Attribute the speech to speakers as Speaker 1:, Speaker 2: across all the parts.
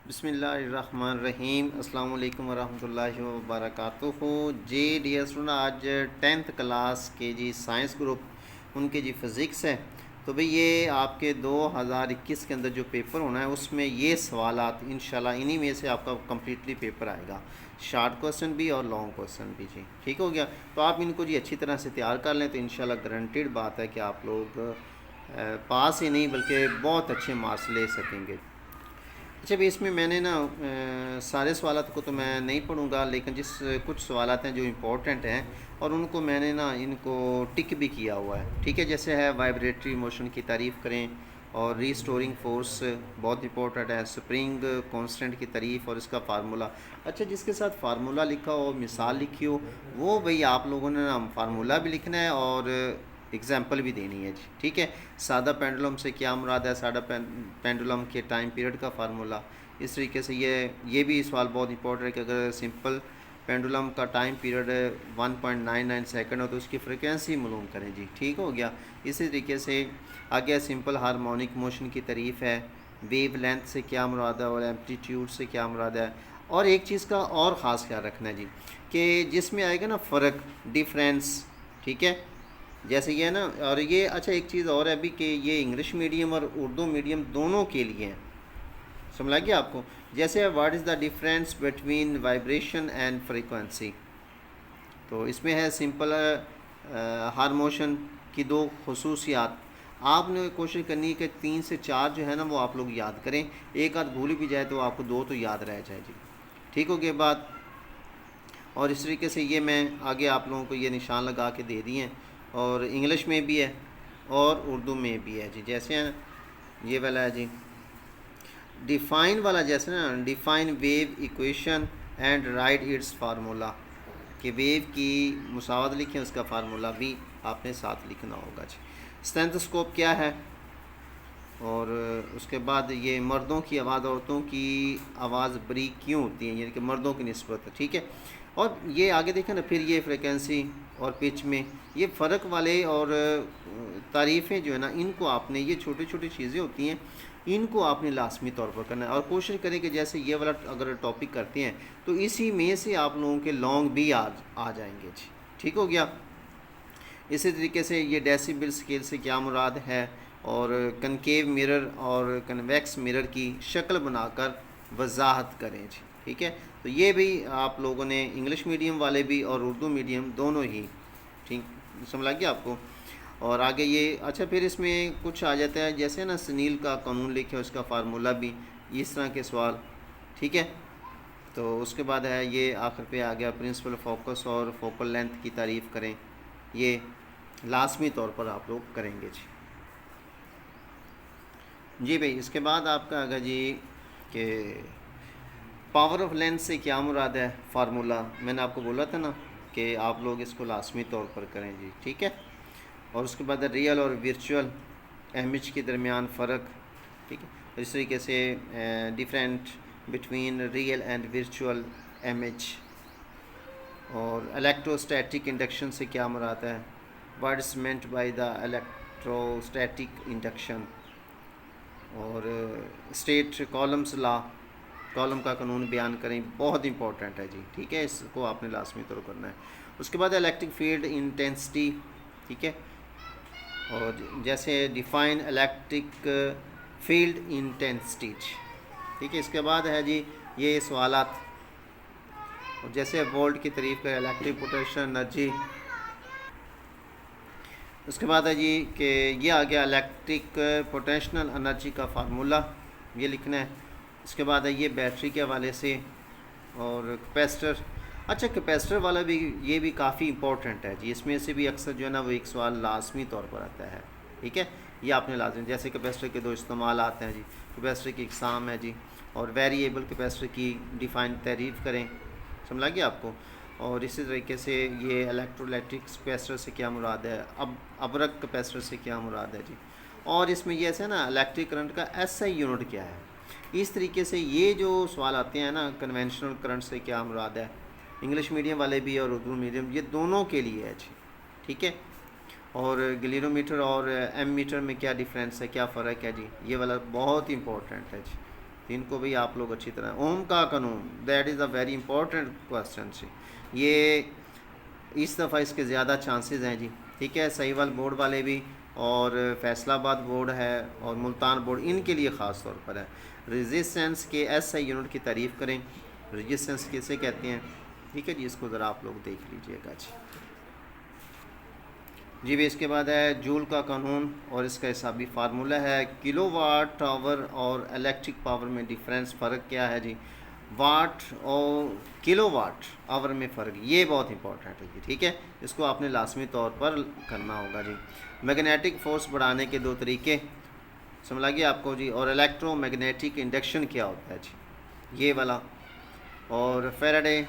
Speaker 1: بسم اللہ الرحمن الرحیم۔ السلام علیکم ورحمۃ اللہ وبرکاتہ۔ جی ڈیئر اسٹوڈنٹ، آج 10th کلاس کے جی سائنس گروپ ان کے جی فزکس ہے، تو بھئی یہ آپ کے 2021 کے اندر جو پیپر ہونا ہے اس میں یہ سوالات انشاءاللہ انہی میں سے آپ کا کمپلیٹلی پیپر آئے گا، شارٹ کوسچن بھی اور لانگ کوسچن بھی جی، ٹھیک ہو گیا۔ تو آپ ان کو جی اچھی طرح سے تیار کر لیں تو انشاءاللہ گارنٹیڈ بات ہے کہ آپ لوگ پاس ہی نہیں بلکہ بہت اچھے مارکس لے سکیں گے۔ اچھا بھی اس میں نے نا سارے سوالات کو تو میں نہیں پڑھوں گا، لیکن کچھ سوالات ہیں جو امپورٹنٹ ہیں اور ان کو میں نے نا ان کو ٹک بھی کیا ہوا ہے، ٹھیک ہے۔ جیسے ہے وائبریٹری موشن کی تعریف کریں، اور ریسٹورنگ فورس بہت امپورٹنٹ ہے، سپرنگ کانسٹنٹ کی تعریف اور اس کا فارمولا۔ اچھا جس کے ساتھ فارمولا لکھا ہو، مثال لکھی ہو، وہ بھئی آپ لوگوں نے نا فارمولا بھی لکھنا ہے اور اگزامپل بھی دینی ہے جی، ٹھیک ہے۔ سادہ پینڈولم سے کیا مراد ہے؟ سادہ پینڈولم کے ٹائم پیریڈ کا فارمولا۔ اس طریقے سے یہ بھی سوال بہت امپورٹنٹ ہے کہ اگر سمپل پینڈولم کا ٹائم پیریڈ 1.99 سیکنڈ ہو تو اس کی فریکوینسی معلوم کریں جی، ٹھیک ہو گیا۔ اسی طریقے سے آگے سمپل ہارمونک موشن کی تعریف ہے، ویو لینتھ سے کیا مراد ہے اور ایمپلیٹیوڈ سے کیا مراد ہے۔ اور ایک چیز کا اور خاص خیال رکھنا ہے جی کہ جس میں آئے گا نا فرق، ڈیفرینس، ٹھیک ہے، جیسے یہ ہے نا۔ اور یہ اچھا ایک چیز اور ہے بھی کہ یہ انگلش میڈیم اور اردو میڈیم دونوں کے لیے ہیں، سمجھ گیا آپ کو۔ جیسے what is the difference between vibration and frequency, تو اس میں ہے سمپل ہارموشن کی دو خصوصیات۔ آپ نے کوشش کرنی ہے کہ 3 سے 4 جو ہے نا وہ آپ لوگ یاد کریں، ایک آدھ بھول بھی جائے تو آپ کو 2 تو یاد رہ جائے جی، ٹھیک ہو گیا بات۔ اور اس طریقے سے یہ میں آگے آپ لوگوں کو یہ نشان لگا کے دے دی ہیں، اور انگلش میں بھی ہے اور اردو میں بھی ہے جی۔ جیسے ہیں یہ والا ہے جی ڈیفائن والا، جیسے نا define wave equation and write its formula, کہ ویو کی مساوات لکھیں، اس کا فارمولا بھی آپ نے ساتھ لکھنا ہوگا جی۔ اسٹیتھوسکوپ کیا ہے، اور اس کے بعد یہ مردوں کی آواز عورتوں کی آواز بریک کیوں ہوتی ہے، یعنی کہ مردوں کی نسبت، ٹھیک ہے۔ اور یہ آگے دیکھیں نا، پھر یہ فریکوینسی اور پچ میں یہ فرق والے اور تعریفیں جو ہے نا ان کو آپ نے، یہ چھوٹی چھوٹی چیزیں ہوتی ہیں، ان کو آپ نے لازمی طور پر کرنا ہے، اور کوشش کریں کہ جیسے یہ والا اگر ٹاپک کرتے ہیں تو اسی میں سے آپ لوگوں کے لانگ بھی آ جائیں گے جی، ٹھیک ہو گیا۔ اسی طریقے سے یہ ڈیسیبل اسکیل سے کیا مراد ہے، اور کنکیو مرر اور کنویکس مرر کی شکل بنا کر وضاحت کریں جی، ٹھیک ہے۔ تو یہ بھی آپ لوگوں نے انگلش میڈیم والے بھی اور اردو میڈیم دونوں ہی، ٹھیک سمجھ لگ گیا آپ کو۔ اور آگے یہ اچھا پھر اس میں کچھ آ جاتا ہے، جیسے نا سنیل کا قانون لکھے اس کا فارمولا بھی، اس طرح کے سوال، ٹھیک ہے۔ تو اس کے بعد ہے یہ آخر پہ آ گیا پرنسپل فوکس اور فوکل لینتھ کی تعریف کریں، یہ لازمی طور پر آپ لوگ کریں گے جی۔ جی بھائی اس کے بعد آپ کا آگا جی کہ پاور آف لینس سے کیا مراد ہے، فارمولا میں نے آپ کو بولا تھا نا کہ آپ لوگ اس کو لازمی طور پر کریں جی، ٹھیک ہے۔ اور اس کے بعد ریئل اور ورچوئل امیج کے درمیان فرق، ٹھیک ہے۔ اس طریقے سے different between real and virtual image, اور الیکٹروسٹیٹک انڈکشن سے کیا مراد ہے، what is meant by the electrostatic induction, اور اسٹیٹ کالمز لا، کالم کا قانون بیان کریں، بہت امپورٹنٹ ہے جی، ٹھیک ہے، اس کو آپ نے لازمی طور کرنا ہے۔ اس کے بعد الیکٹرک فیلڈ انٹینسٹی، ٹھیک ہے، اور جیسے ڈیفائن الیکٹرک فیلڈ انٹینسٹی، ٹھیک ہے۔ اس کے بعد ہے جی یہ سوالات، اور جیسے وولٹ کی تعریف کریں، الیکٹرک پوٹینشیل انرجی۔ اس کے بعد ہے جی کہ یہ آ گیا الیکٹرک پوٹینشیل انرجی کا فارمولا، یہ لکھنا ہے۔ اس کے بعد ہے یہ بیٹری کے حوالے سے، اور کیپیسٹر، اچھا کیپیسٹر والا بھی یہ بھی کافی امپورٹنٹ ہے جی، اس میں سے بھی اکثر جو ہے نا وہ ایک سوال لازمی طور پر آتا ہے، ٹھیک ہے، یہ آپ نے لازمی، جیسے کیپیسٹر کے 2 استعمالات ہیں جی، کیپیسٹر کی اقسام ہے جی، اور ویریبل کیپیسٹر کی ڈیفائن تعریف کریں، سمجھا گیا آپ کو۔ اور اسی طریقے سے یہ الیکٹرولیٹک کیپیسٹر سے کیا مراد ہے، ابرک کیپیسٹر سے کیا مراد ہے جی۔ اور اس میں یہ ایسے نا الیکٹرک کرنٹ کا ایس آئی یونٹ کیا ہے، اس طریقے سے یہ جو سوال آتے ہیں نا کنونشنل کرنٹ سے کیا مراد ہے، انگلش میڈیم والے بھی اور اردو میڈیم، یہ دونوں کے لیے ہے جی، ٹھیک ہے۔ اور گلیرو میٹر اور ایم میٹر میں کیا ڈیفرنس ہے، کیا فرق ہے جی، یہ والا بہت امپورٹنٹ ہے جی، تو ان کو بھی آپ لوگ اچھی طرح اوم کا قانون that is a very important question جی. یہ اس دفعہ اس کے زیادہ چانسز ہیں جی. ٹھیک ہے, سہیوال بورڈ والے بھی اور فیصل آباد بورڈ ہے اور ملتان بورڈ ان کے لیے خاص طور پر ہے. ریزسٹنس کے ایس آئی یونٹ کی تعریف کریں. ریزسٹنس کسے کہتے ہیں؟ ٹھیک ہے جی, اس کو ذرا آپ لوگ دیکھ لیجئے گا جی. جی بھی اس کے بعد ہے جول کا قانون اور اس کا حسابی فارمولہ ہے. کلو واٹ آور اور الیکٹرک پاور میں ڈیفرنس, فرق کیا ہے جی؟ واٹ اور کلو واٹ آور میں فرق, یہ بہت امپورٹنٹ ہے جی. ٹھیک ہے, اس کو آپ نے لازمی طور پر کرنا ہوگا جی. میگنیٹک فورس بڑھانے کے دو طریقے سمجھ لگے آپ کو جی. اور الیکٹرو میگنیٹک انڈکشن کیا ہوتا ہے جی, یہ والا. اور فیراڈے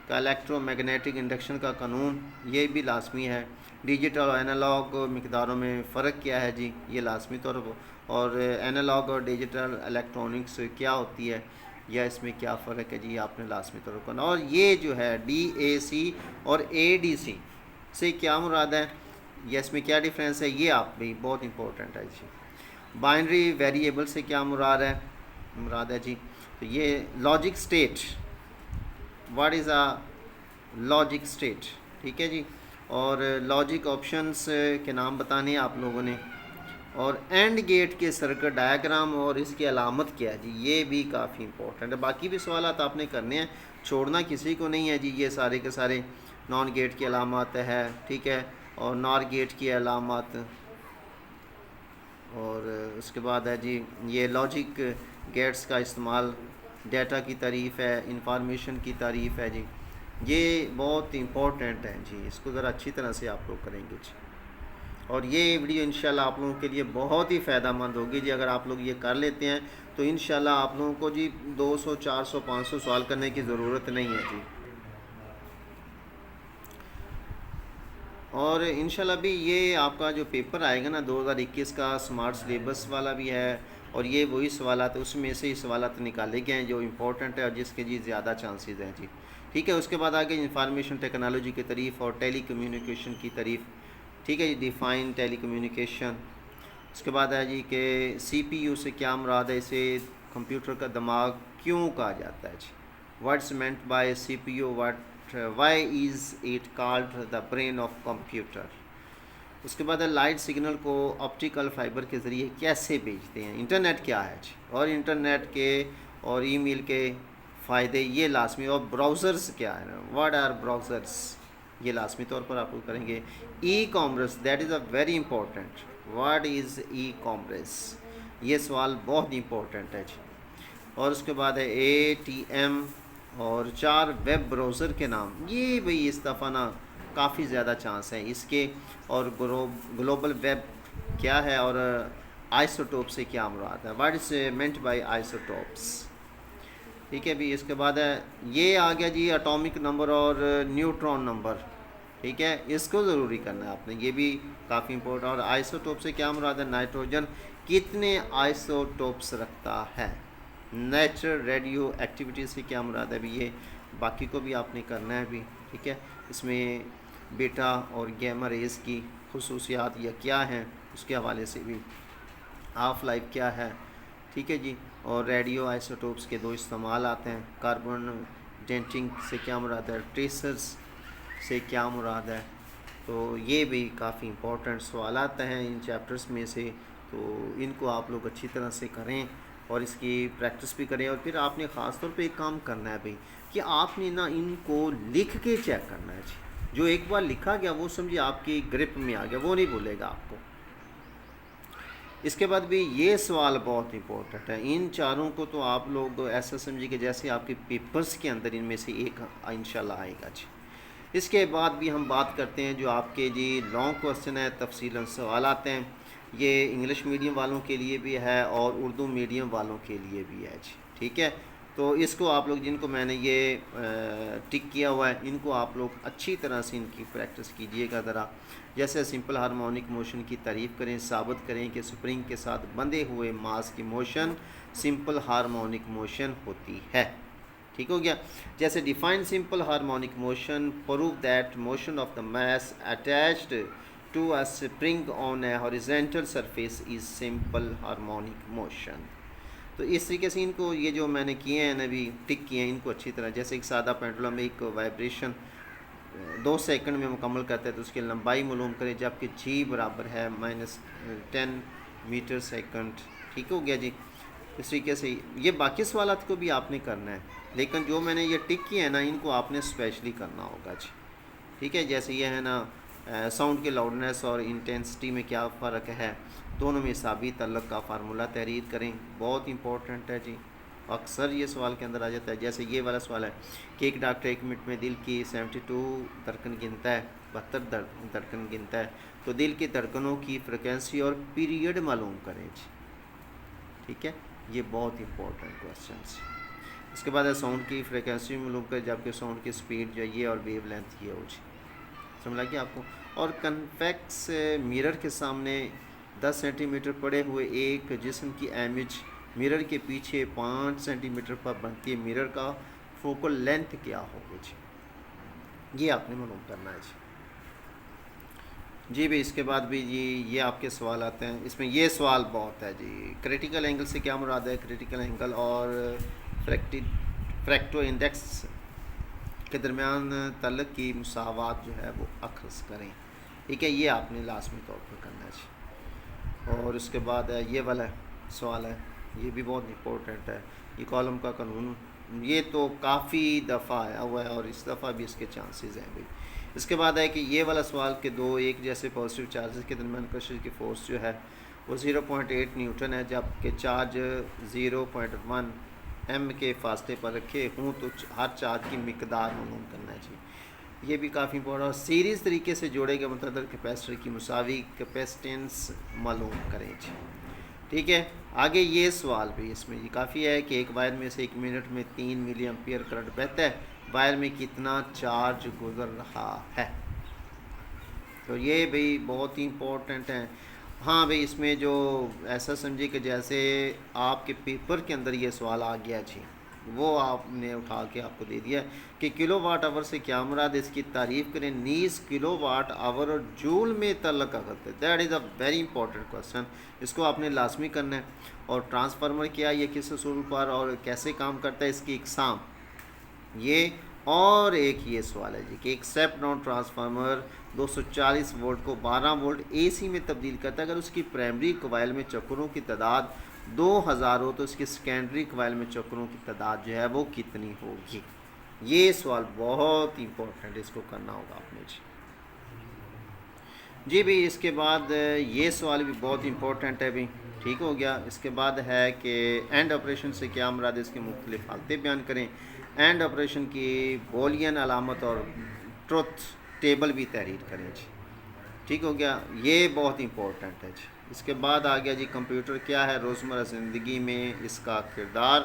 Speaker 1: کا الیکٹرو میگنیٹک انڈکشن کا قانون, یہ بھی لازمی ہے. ڈیجیٹل اور انالاگ مقداروں میں فرق کیا ہے جی, یہ لازمی طور پر. اور انالاگ اور ڈیجیٹل الیکٹرانکس کیا ہوتی ہے یا اس میں کیا فرق ہے جی, آپ نے لازمی طور پر کرنا. اور یہ جو ہے ڈی اے سی اور اے ڈی سی سے کیا مراد ہے یا اس میں کیا ڈیفرنس ہے, یہ آپ بھی بہت امپورٹنٹ ہے جی. بائنری ویریبل سے کیا مراد ہے جی, تو یہ logic state, what is a logic state. ٹھیک ہے جی. اور لاجک آپشنس کے نام بتانے ہیں آپ لوگوں نے. اور اینڈ گیٹ کے سرکٹ ڈائیگرام اور اس کی علامت کیا ہے جی, یہ بھی کافی امپورٹنٹ ہے. باقی بھی سوالات آپ نے کرنے ہیں, چھوڑنا کسی کو نہیں ہے جی. یہ سارے کے سارے نان گیٹ کی علامات ہے. ٹھیک ہے, اور نار گیٹ کی علامات. اور اس کے بعد ہے جی یہ لاجک گیٹس کا استعمال, ڈیٹا کی تعریف ہے, انفارمیشن کی تعریف ہے جی. یہ بہت امپورٹنٹ ہے جی, اس کو ذرا اچھی طرح سے آپ لوگ کریں گے جی. اور یہ ویڈیو انشاءاللہ آپ لوگوں کے لیے بہت ہی فائدہ مند ہوگی جی. اگر آپ لوگ یہ کر لیتے ہیں تو انشاءاللہ آپ لوگوں کو جی 200 400 500 سوال کرنے کی ضرورت نہیں ہے جی. اور انشاءاللہ بھی یہ آپ کا جو پیپر آئے گا نا 2021 کا, سمارٹ سلیبس والا بھی ہے. اور یہ وہی سوالات, اس میں سے ہی سوالات نکالے گئے ہیں جو امپورٹنٹ ہے اور جس کے جی زیادہ چانسز ہیں جی. ٹھیک ہے, اس کے بعد آگے انفارمیشن ٹیکنالوجی کی تعریف اور ٹیلی کمیونیکیشن کی تعریف. ٹھیک ہے جی, ڈیفائن ٹیلی کمیونیکیشن. اس کے بعد ہے جی کہ سی پی یو سے کیا مراد ہے, اسے کمپیوٹر کا دماغ کیوں کہا جاتا ہے جی. What's meant by C P U, why is it called the brain of computer. اس کے بعد لائٹ سگنل کو آپٹیکل فائبر کے ذریعے کیسے بھیجتے ہیں. انٹرنیٹ کیا ہے جی, اور انٹرنیٹ کے اور ای میل کے فائدے, یہ لازمی. اور براؤزرز کیا ہے, واٹ آر براؤزرز, یہ لازمی طور پر آپ کو کریں گے. E commerce, that is a very important, what is e commerce, یہ سوال بہت امپورٹنٹ ہے جی. اور اس کے بعد ہے اے ٹی ایم اور 4 ویب براؤزر کے نام. یہ بھئی اس دفعہ نا کافی زیادہ چانس ہیں اس کے. اور گلوبل ویب کیا ہے, اور آئسوٹوپ سے کیا مراد ہے, what is meant by isotopes. ٹھیک ہے بھی. اس کے بعد ہے یہ آ گیا جی اٹامک نمبر اور نیوٹرون نمبر. ٹھیک ہے, اس کو ضروری کرنا ہے آپ نے, یہ بھی کافی امپورٹنٹ. اور آئسوٹوپ سے کیا مراد ہے, نائٹروجن کتنے آئسوٹوپس رکھتا ہے. نیچرل ریڈیو ایکٹیویٹی سے کیا مراد ہے بھی, یہ باقی کو بھی آپ نے کرنا ہے بھی. ٹھیک ہے, اس میں بیٹا اور گیما ریز کی خصوصیات یا کیا ہیں, اس کے حوالے سے بھی. ہاف لائف کیا ہے. ٹھیک ہے جی. اور ریڈیو آئسوٹوپس کے 2 استعمال آتے ہیں. کاربن ڈیٹنگ سے کیا مراد ہے, ٹریسرز سے کیا مراد ہے. تو یہ بھی کافی امپورٹنٹ سوالات ہیں ان چیپٹرز میں سے. تو ان کو آپ لوگ اچھی طرح سے کریں اور اس کی پریکٹس بھی کریں. اور پھر آپ نے خاص طور پہ ایک کام کرنا ہے بھائی کہ آپ نے نا ان کو لکھ کے چیک کرنا ہے جی. جو ایک بار لکھا گیا وہ سمجھے آپ کی گرپ میں آ گیا, وہ نہیں بھولے گا آپ کو. اس کے بعد بھی یہ سوال بہت امپورٹنٹ ہے. ان چاروں کو تو آپ لوگ ایسا سمجھے کہ جیسے آپ کے پیپرز کے اندر ان میں سے ایک انشاءاللہ آئے گا جی. اس کے بعد بھی ہم بات کرتے ہیں جو آپ کے جی لانگ کوسچن ہے, تفصیلاً سوالات ہیں. یہ انگلش میڈیم والوں کے لیے بھی ہے اور اردو میڈیم والوں کے لیے بھی ہے جی. ٹھیک ہے, تو اس کو آپ لوگ جن کو میں نے یہ ٹک کیا ہوا ہے, ان کو آپ لوگ اچھی طرح سے ان کی پریکٹس کیجئے گا ذرا. جیسے سمپل ہارمونک موشن کی تعریف کریں, ثابت کریں کہ سپرنگ کے ساتھ بندھے ہوئے ماس کی موشن سمپل ہارمونک موشن ہوتی ہے. ٹھیک ہو گیا. جیسے define simple harmonic motion, prove that motion of the mass attached to a spring on a horizontal surface is simple harmonic motion. تو اس طریقے سے ان کو یہ جو میں نے کیے ہیں ابھی ٹک کیے ہیں ان کو اچھی طرح، جیسے ایک سادہ پینڈولم ایک وائبریشن 2 سیکنڈ میں مکمل کرتا ہے تو اس کی لمبائی معلوم کریں، جبکہ جی برابر ہے -10 میٹر سیکنڈ. ٹھیک ہو گیا جی. اس طریقے سے یہ باقی سوالات کو بھی آپ نے کرنا ہے، لیکن جو میں نے یہ ٹک کیے ہیں نا ان کو آپ نے اسپیشلی کرنا ہوگا جی. ٹھیک ہے. جیسے یہ ہے نا ساؤنڈ کے لاؤڈنیس اور انٹینسٹی میں کیا فرق ہے، دونوں میں حسابی تعلق کا فارمولہ تحریر کریں. بہت امپورٹنٹ ہے جی، اکثر یہ سوال کے اندر آ جاتا ہے. جیسے یہ والا سوال ہے کہ ایک ڈاکٹر 1 منٹ میں دل کی 72 دھڑکن گنتا ہے، 72 دھڑکن گنتا ہے، تو دل کی دھڑکنوں کی فریکوینسی اور پیریڈ معلوم کریں جی. ٹھیک ہے. یہ بہت امپورٹنٹ کوشچنس. اس کے بعد ہے ساؤنڈ کی فریکوینسی معلوم کریں، جبکہ ساؤنڈ کی سپیڈ جو ہے یہ اور ویو لینتھ یہ ہو جی. سمجھ لگی آپ کو. اور کنویکس میرر کے سامنے 10 سینٹی میٹر پڑے ہوئے ایک جسم کی امیج میرر کے پیچھے 5 سینٹی میٹر پر بنتی ہے، میرر کا فوکل لینتھ کیا ہوگی جی. یہ آپ نے معلوم کرنا ہے جی. جی بھائی اس کے بعد بھی جی یہ آپ کے سوال آتے ہیں. اس میں یہ سوال بہت ہے جی، کریٹیکل اینگل سے کیا مراد ہے. کریٹیکل اینگل اور فریکٹو انڈیکس کے درمیان تعلق کی مساوات جو ہے وہ اخذ کریں. ٹھیک ہے. یہ آپ نے لازمی طور پر کرنا ہے جی. اور اس کے بعد یہ والا سوال ہے، یہ بھی بہت امپورٹنٹ ہے. یہ کالم کا قانون یہ تو کافی دفعہ آیا ہوا ہے اور اس دفعہ بھی اس کے چانسز ہیں بھائی. اس کے بعد ہے کہ یہ والا سوال کہ دو ایک جیسے پازیٹیو چارجز کے درمیان کشش کی فورس جو ہے وہ 0.8 نیوٹن ہے، جبکہ چارج 0.1 ایم کے فاصلے پر رکھے ہوں تو ہر چارج کی مقدار معلوم کرنا ہے جی. یہ بھی کافی امپورٹنٹ. اور سیریز طریقے سے جوڑے گئے متعدد کیپیسٹر کی مساوی کیپیسٹنس معلوم کریں جی. ٹھیک ہے. آگے یہ سوال بھی اس میں یہ کافی ہے کہ ایک وائر میں سے 1 منٹ میں 3 ملی ایمپیئر کرنٹ بہتا ہے، وائر میں کتنا چارج گزر رہا ہے. تو یہ بھی بہت ہی امپورٹنٹ ہے. ہاں بھئی اس میں جو ایسا سمجھے کہ جیسے آپ کے پیپر کے اندر یہ سوال آ گیا جی، وہ آپ نے اٹھا کے آپ کو دے دیا کہ کلو واٹ آور سے کیا مراد ہے، اس کی تعریف کریں. نیز کلو واٹ آور اور جول میں تعلق کرتے ہیں. That is a very important question. اس کو آپ نے لازمی کرنا ہے. اور ٹرانسفارمر کیا، یہ کس اصول پر اور کیسے کام کرتا ہے، اس کی اقسام یہ. اور ایک یہ سوال ہے جی کہ ایک اسٹیپ ڈاؤن ٹرانسفارمر 240 وولٹ کو 12 وولٹ اے سی میں تبدیل کرتا ہے. اگر اس کی پرائمری کوائل میں چکروں کی تعداد 2000 ہو تو اس کی سیکنڈری کوائل میں چکروں کی تعداد جو ہے وہ کتنی ہوگی. یہ سوال بہت امپورٹنٹ ہے، اس کو کرنا ہوگا آپ نے جی. جی بھئی اس کے بعد یہ سوال بھی بہت امپورٹنٹ ہے بھئی. ٹھیک ہو گیا. اس کے بعد ہے کہ اینڈ آپریشن سے کیا مراد ہے، اس کے مختلف حالتیں بیان کریں. اینڈ آپریشن کی بولین علامت اور ٹروتھ ٹیبل بھی تحریر کریں جی. ٹھیک ہو گیا. یہ بہت امپورٹنٹ ہے جی. اس کے بعد آ گیا جی کمپیوٹر کیا ہے، روزمرہ زندگی میں اس کا کردار،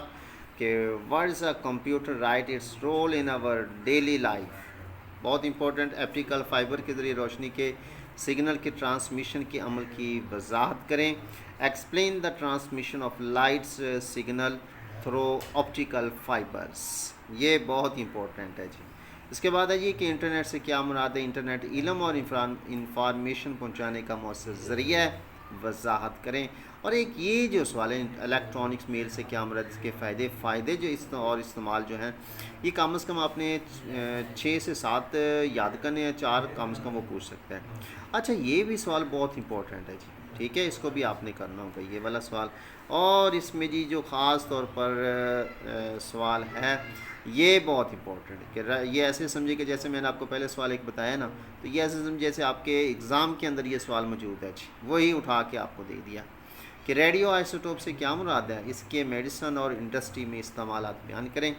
Speaker 1: کہ what is a computer write its role in our daily life. بہت امپورٹنٹ. ایپٹیکل فائبر کے ذریعے روشنی کے سگنل کے ٹرانسمیشن کے عمل کی وضاحت کریں. Explain the transmission of lights signal through optical fibres. یہ بہت امپورٹنٹ ہے جی. اس کے بعد ہے جی کہ انٹرنیٹ سے کیا مراد ہے. انٹرنیٹ علم اور انفارمیشن پہنچانے کا مؤثر ذریعہ ہے، وضاحت کریں. اور ایک یہ جو سوال ہے الیکٹرانکس میل سے کیا مراد، اس کے فائدے جو اور استعمال جو ہیں یہ کم از کم آپ نے 6 سے 7 یاد کرنے ہیں، 4 کم از کم وہ پوچھ سکتا ہے. اچھا یہ بھی سوال بہت امپورٹنٹ ہے جی. ٹھیک ہے. اس کو بھی آپ نے کرنا ہوگا یہ والا سوال. اور اس میں جی جو خاص طور پر سوال ہے یہ بہت امپورٹنٹ ہے کہ یہ ایسے سمجھے کہ جیسے میں نے آپ کو پہلے سوال ایک بتایا نا، تو یہ ایسے سمجھے جیسے آپ کے اگزام کے اندر یہ سوال موجود ہے جی، وہی اٹھا کے آپ کو دے دیا کہ ریڈیو آئسوٹوپ سے کیا مراد ہے، اس کے میڈیسن اور انڈسٹری میں استعمالات بیان کریں.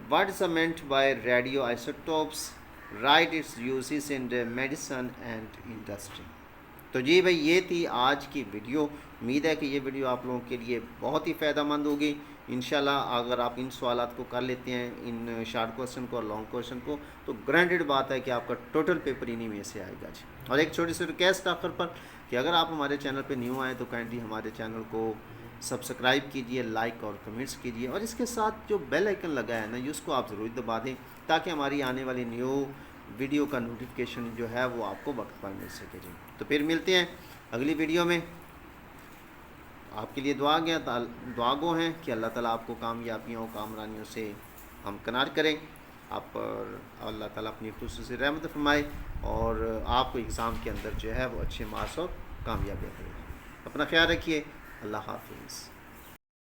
Speaker 1: What is meant by radio isotopes, write its uses in medicine and industry. تو جی بھائی یہ تھی آج کی ویڈیو. امید ہے کہ یہ ویڈیو آپ لوگوں کے لیے بہت ہی فائدہ مند ہوگی. انشاءاللہ اگر آپ ان سوالات کو کر لیتے ہیں، ان شارٹ کوسچن کو اور لانگ کوسچن کو، تو گرانٹیڈ بات ہے کہ آپ کا ٹوٹل پیپر انہی میں سے آئے گا جی. اور ایک چھوٹی سی ریکویسٹ آخر پر کہ اگر آپ ہمارے چینل پہ نیو آئیں تو کائنڈلی ہمارے چینل کو سبسکرائب کیجئے، لائک اور کمنٹس کیجئے، اور اس کے ساتھ جو بیل آئیکن لگا ہے نا اس کو آپ ضرور دبا دیں تاکہ ہماری آنے والی نیو ویڈیو کا نوٹیفیکیشن جو ہے وہ آپ کو وقت پر مل سکے جی. تو پھر ملتے ہیں اگلی ویڈیو میں. آپ کے لیے دعا گو ہیں کہ اللہ تعالیٰ آپ کو کامیابیوں کامرانیوں سے ہمکنار کرے، آپ پر اللہ تعالیٰ اپنی خصوصی رحمت فرمائے اور آپ کو اگزام کے اندر جو ہے وہ اچھے مارکس اور کامیابی کرے۔ اپنا خیال رکھیے، اللہ حافظ۔